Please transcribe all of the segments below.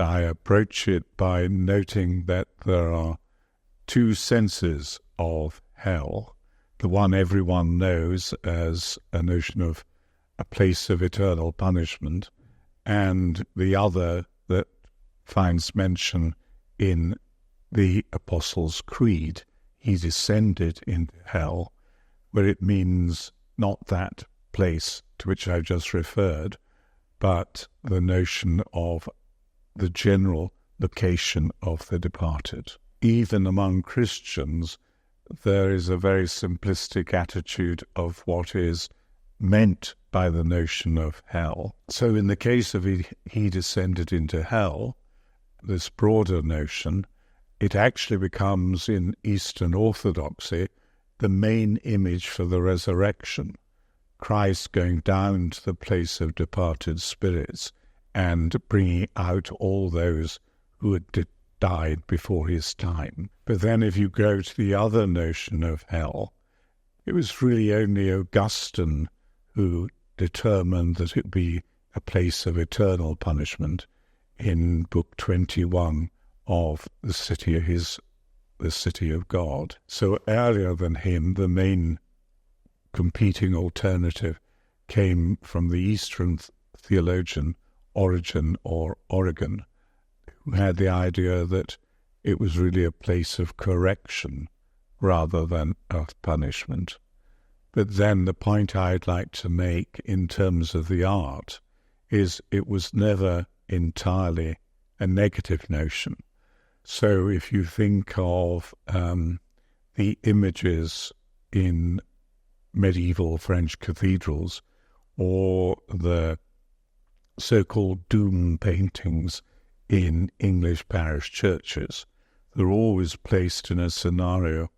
I approach it by noting that there are two senses of hell. The one everyone knows as a notion of a place of eternal punishment, and the other that finds mention in the Apostles' Creed. He descended into hell, where it means not that place to which I've just referred, but the notion of the general location of the departed. Even among Christians, there is a very simplistic attitude of what is meant by the notion of hell. So in the case of he descended into hell, this broader notion, it actually becomes in Eastern Orthodoxy the main image for the resurrection. Christ going down to the place of departed spirits and bringing out all those who had died before his time. But then if you go to the other notion of hell, it was really only Augustine who determined that it would be a place of eternal punishment in Book 21 of the City of God. So earlier than him, the main competing alternative came from the Eastern theologian Origen or Origen, who had the idea that it was really a place of correction rather than of punishment. But then the point I'd like to make in terms of the art is it was never entirely a negative notion. So if you think of the images in medieval French cathedrals or the so-called doom paintings in English parish churches, they're always placed in a scenario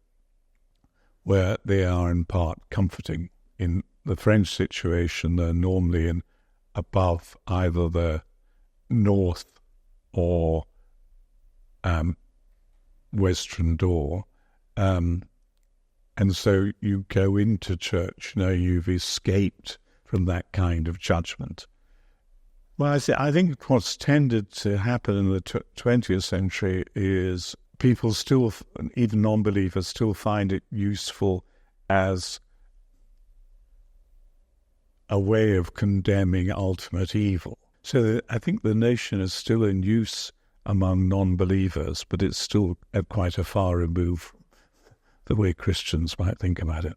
where they are in part comforting. In the French situation, they're normally above either the north or western door, and so you go into church, you've escaped from that kind of judgment. Well, I think what's tended to happen in the 20th century is people still, even non-believers, still find it useful as a way of condemning ultimate evil. So I think the notion is still in use among non-believers, but it's still at quite a far remove from the way Christians might think about it.